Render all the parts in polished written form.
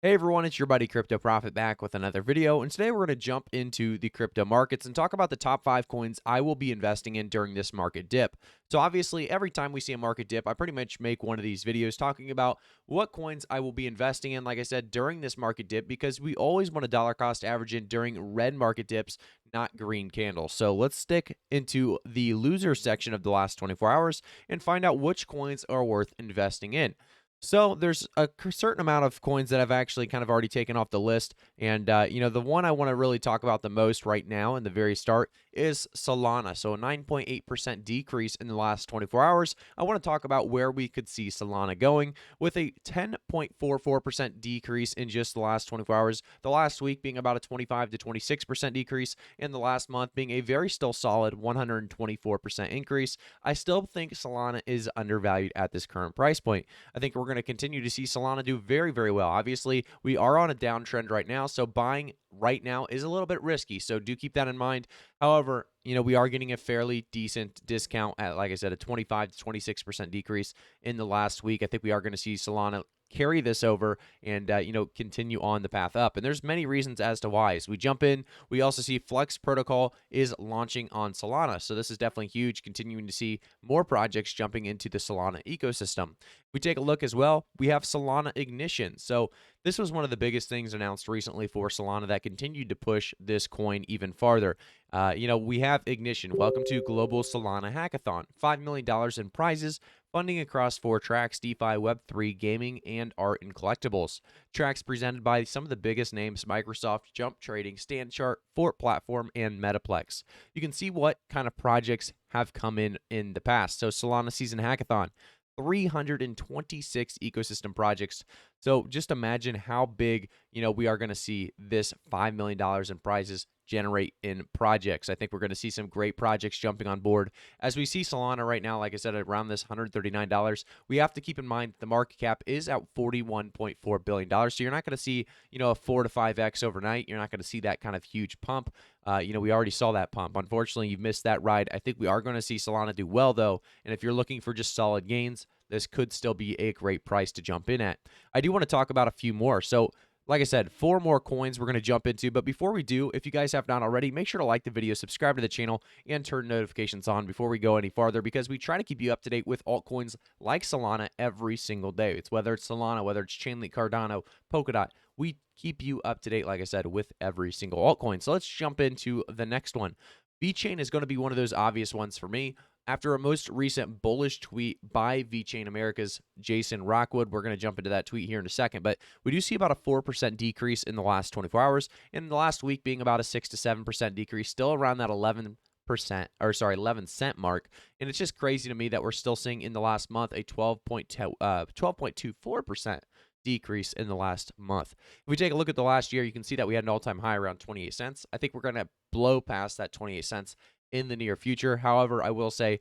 Hey everyone, it's your buddy Crypto Profit back with another video, and today we're going to jump into the crypto markets and talk about the top 5 coins I will be investing in during this market dip. So obviously, every time we see a market dip, I pretty much make one of these videos talking about what coins I will be investing in, like I said, during this market dip, because we always want to dollar cost average in during red market dips, not green candles. So let's stick into the loser section of the last 24 hours and find out which coins are worth investing in. So there's a certain amount of coins that I've actually kind of already taken off the list, and the one I want to really talk about the most right now in the very start is Solana. So a 9.8% decrease in the last 24 hours. I want to talk about where we could see Solana going with a 10.44% decrease in just the last 24 hours. The last week being about a 25 to 26% decrease, and the last month being a very still solid 124% increase. I still think Solana is undervalued at this current price point. I think we're going to continue to see Solana do very, very well. Obviously, we are on a downtrend right now, so buying right now is a little bit risky. So do keep that in mind. However, we are getting a fairly decent discount at, like I said, a 25 to 26% decrease in the last week. I think we are going to see Solana carry this over and continue on the path up, and there's many reasons as to why. As we jump in, we also see Flex Protocol is launching on Solana, so this is definitely huge, continuing to see more projects jumping into the Solana ecosystem. If we take a look as well, we have Solana Ignition. So this was one of the biggest things announced recently for Solana that continued to push this coin even farther. We have Ignition. Welcome to Global Solana Hackathon. $5 million in prizes, funding across 4 tracks: DeFi, Web3, gaming, and art and collectibles. Tracks presented by some of the biggest names: Microsoft, Jump Trading, StandChart, Fort Platform, and Metaplex. You can see what kind of projects have come in the past. So Solana Season Hackathon, 326 ecosystem projects. So just imagine how big, we are going to see this $5 million in prizes generate in projects. I think we're going to see some great projects jumping on board. As we see Solana right now, like I said, around this $139, we have to keep in mind that the market cap is at $41.4 billion. So you're not going to see, a 4 to 5x overnight. You're not going to see that kind of huge pump. We already saw that pump. Unfortunately, you've missed that ride. I think we are going to see Solana do well, though. And if you're looking for just solid gains, this could still be a great price to jump in at. I do want to talk about a few more. So, like I said, 4 more coins we're going to jump into. But before we do, if you guys have not already, make sure to like the video, subscribe to the channel, and turn notifications on before we go any farther, because we try to keep you up to date with altcoins like Solana every single day. It's whether it's Solana, whether it's Chainlink, Cardano, Polkadot. We keep you up to date, like I said, with every single altcoin. So let's jump into the next one. VeChain is going to be one of those obvious ones for me. After a most recent bullish tweet by VeChain America's Jason Rockwood, we're going to jump into that tweet here in a second, but we do see about a 4% decrease in the last 24 hours, and the last week being about a 6 to 7% decrease, still around that 11 cent mark. And it's just crazy to me that we're still seeing in the last month a 12.24% decrease in the last month. If we take a look at the last year, you can see that we had an all-time high around 28 cents. I think we're going to blow past that 28 cents in the near future. However, I will say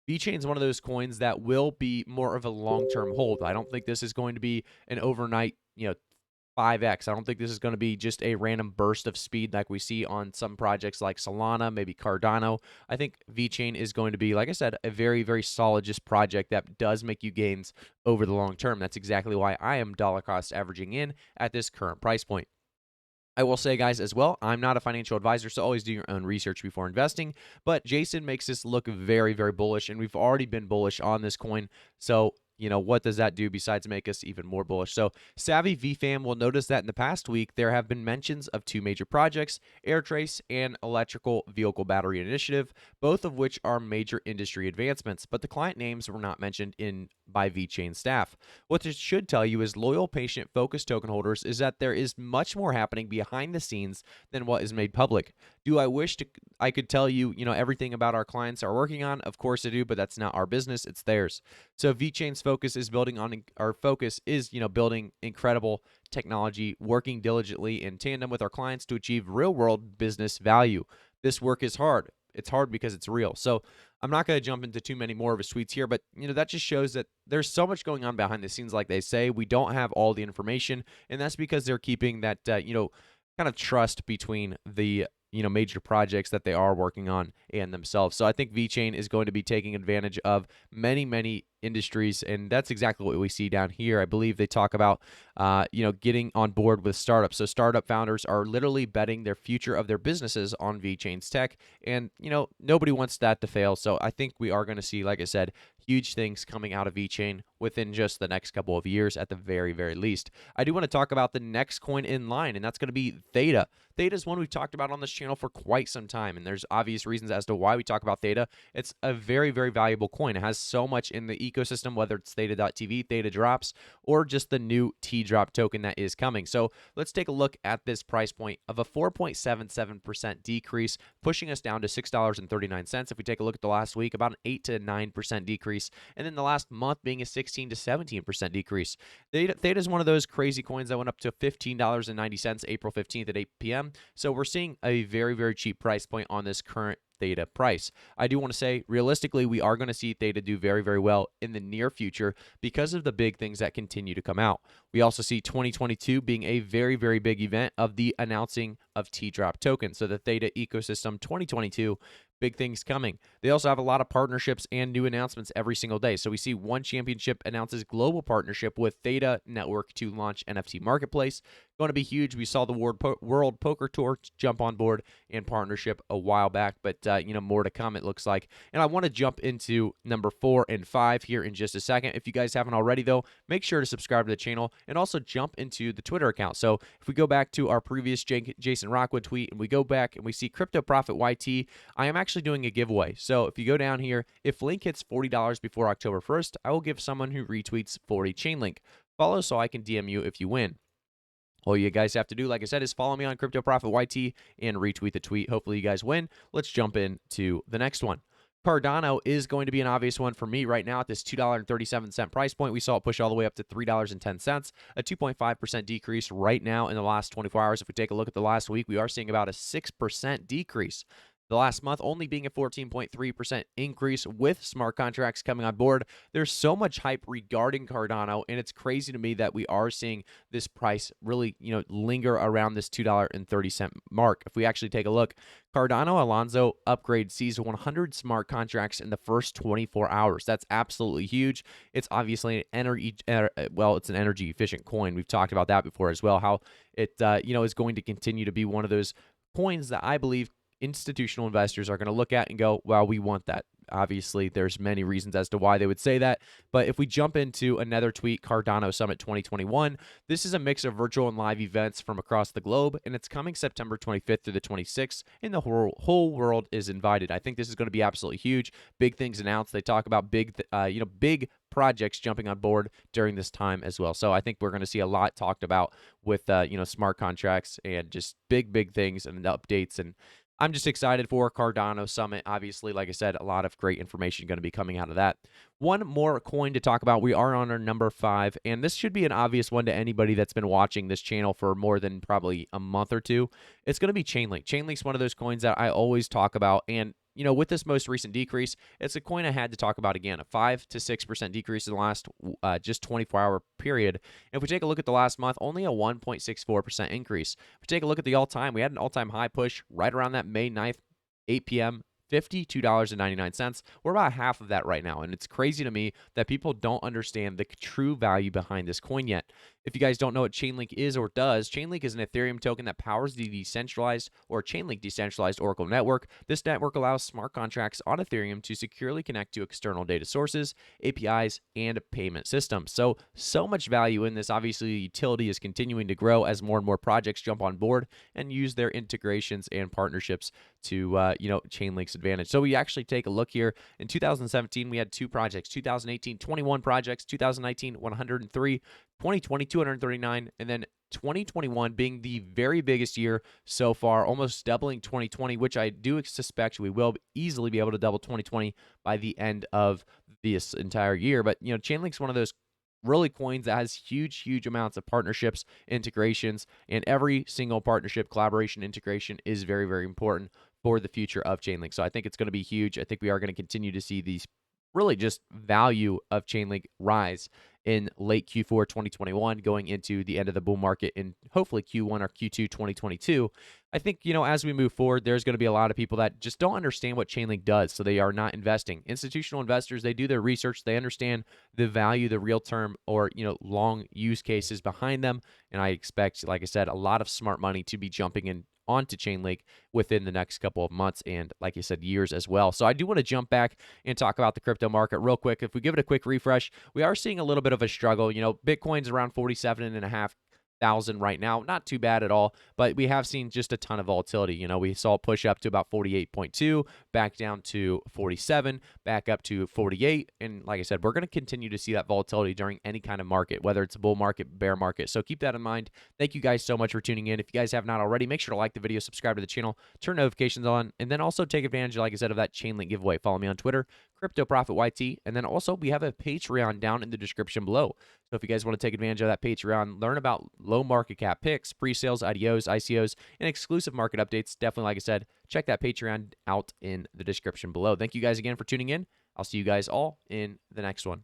VeChain is one of those coins that will be more of a long-term hold. I don't think this is going to be an overnight, 5x. I don't think this is going to be just a random burst of speed like we see on some projects like Solana, maybe Cardano. I think VeChain is going to be, like I said, a very, very solid just project that does make you gains over the long term. That's exactly why I am dollar cost averaging in at this current price point. I will say, guys, as well, I'm not a financial advisor, so always do your own research before investing. But Jason makes this look very, very bullish, and we've already been bullish on this coin. So, what does that do besides make us even more bullish? So, Savvy VFam will notice that in the past week, there have been mentions of 2 major projects, AirTrace and Electrical Vehicle Battery Initiative, both of which are major industry advancements, but the client names were not mentioned by VeChain staff. What this should tell you is loyal, patient, focused token holders is that there is much more happening behind the scenes than what is made public. Do I wish I could tell you, everything about our clients are working on? Of course I do, but that's not our business, it's theirs. So VeChain's focus is building incredible technology, working diligently in tandem with our clients to achieve real-world business value. This work is hard. It's hard because it's real. So I'm not going to jump into too many more of his tweets here, but that just shows that there's so much going on behind the scenes. Like they say, we don't have all the information, and that's because they're keeping that kind of trust between the major projects that they are working on and themselves. So I think VeChain is going to be taking advantage of many industries, and that's exactly what we see down here. I believe they talk about, getting on board with startups. So startup founders are literally betting their future of their businesses on VeChain's tech, and nobody wants that to fail. So I think we are going to see, like I said, huge things coming out of VeChain within just the next couple of years at the very, very least. I do want to talk about the next coin in line, and that's going to be Theta. Theta is one we've talked about on this channel for quite some time, and there's obvious reasons as to why we talk about Theta. It's a very, very valuable coin. It has so much in the ecosystem, whether it's Theta.tv, Theta Drops, or just the new T-Drop token that is coming. So let's take a look at this price point of a 4.77% decrease, pushing us down to $6.39. If we take a look at the last week, about an 8 to 9% decrease, and then the last month being a 16 to 17% decrease. Theta is one of those crazy coins that went up to $15.90 April 15th at 8 p.m. So we're seeing a very, very cheap price point on this current Theta price. I do want to say, realistically, we are going to see Theta do very, very well in the near future because of the big things that continue to come out. We also see 2022 being a very, very big event of the announcing of T-Drop token. So the Theta ecosystem 2022, big things coming. They also have a lot of partnerships and new announcements every single day. So we see One Championship announces global partnership with Theta Network to launch NFT Marketplace. Going to be huge. We saw the World Poker Tour jump on board in partnership a while back, but more to come, it looks like. And I want to jump into number 4 and 5 here in just a second. If you guys haven't already, though, make sure to subscribe to the channel and also jump into the Twitter account. So if we go back to our previous Jason Rockwood tweet and we go back and we see Crypto Profit YT, I am actually doing a giveaway. So if you go down here, if Link hits $40 before October 1st, I will give someone who retweets 40 Chainlink. Follow so I can DM you if you win. All you guys have to do, like I said, is follow me on Crypto Profit YT and retweet the tweet. Hopefully you guys win. Let's jump into the next one. Cardano is going to be an obvious one for me right now at this $2.37 price point. We saw it push all the way up to $3.10, a 2.5% decrease right now in the last 24 hours. If we take a look at the last week, we are seeing about a 6% decrease. The last month only being a 14.3% increase with smart contracts coming on board. There's so much hype regarding Cardano, and it's crazy to me that we are seeing this price really, linger around this $2.30 mark. If we actually take a look, Cardano Alonso upgrade sees 100 smart contracts in the first 24 hours. That's absolutely huge. It's obviously it's an energy efficient coin. We've talked about that before as well, how it is going to continue to be one of those coins that I believe institutional investors are going to look at and go, well, we want that. Obviously, there's many reasons as to why they would say that. But if we jump into another tweet, Cardano Summit 2021, this is a mix of virtual and live events from across the globe, and it's coming September 25th through the 26th, and the whole world is invited. I think this is going to be absolutely huge. Big things announced. They talk about big projects jumping on board during this time as well. So I think we're going to see a lot talked about with, smart contracts and just big things and updates. And I'm just excited for Cardano Summit. Obviously, like I said, a lot of great information going to be coming out of that. One more coin to talk about. We are on our number 5, and this should be an obvious one to anybody that's been watching this channel for more than probably a month or two. It's going to be Chainlink. Chainlink's one of those coins that I always talk about, and with this most recent decrease, it's a coin I had to talk about again, a 5 to 6% decrease in the last just 24-hour period. If we take a look at the last month, only a 1.64% increase. If we take a look at the all-time, we had an all-time high push right around that May 9th, 8 p.m., $52.99. We're about half of that right now, and it's crazy to me that people don't understand the true value behind this coin yet. If you guys don't know what Chainlink is or does, Chainlink is an Ethereum token that powers the decentralized or Chainlink decentralized Oracle network. This network allows smart contracts on Ethereum to securely connect to external data sources, APIs, and payment systems. So much value in this. Obviously, the utility is continuing to grow as more and more projects jump on board and use their integrations and partnerships to, Chainlink's advantage. So we actually take a look here. In 2017, we had 2 projects. 2018, 21 projects. 2019, 103. 2020, 239, and then 2021 being the very biggest year so far, almost doubling 2020, which I do suspect we will easily be able to double 2020 by the end of this entire year. But, Chainlink's one of those really coins that has huge amounts of partnerships, integrations, and every single partnership, collaboration, integration is very, very important for the future of Chainlink. So I think it's going to be huge. I think we are going to continue to see these really just value of Chainlink rise in late Q4 2021, going into the end of the bull market in hopefully Q1 or Q2 2022. I think, as we move forward, there's going to be a lot of people that just don't understand what Chainlink does, so they are not investing. Institutional investors, they do their research, they understand the value, the real term or, long use cases behind them, and I expect, like I said, a lot of smart money to be jumping in onto Chainlink within the next couple of months and, like you said, years as well. So I do want to jump back and talk about the crypto market real quick. If we give it a quick refresh, we are seeing a little bit of a struggle. Bitcoin's around 47,500 right now. Not too bad at all, but we have seen just a ton of volatility. We saw it push up to about 48.2, back down to 47, back up to 48. And like I said, we're going to continue to see that volatility during any kind of market, whether it's a bull market, bear market. So keep that in mind. Thank you guys so much for tuning in. If you guys have not already, make sure to like the video, subscribe to the channel, turn notifications on, and then also take advantage, like I said, of that Chainlink giveaway. Follow me on Twitter, CryptoProfitYT, and then also we have a Patreon down in the description below. So if you guys want to take advantage of that Patreon, learn about low market cap picks, pre-sales, IDOs, ICOs, and exclusive market updates, definitely, like I said, check that Patreon out in the description below. Thank you guys again for tuning in. I'll see you guys all in the next one.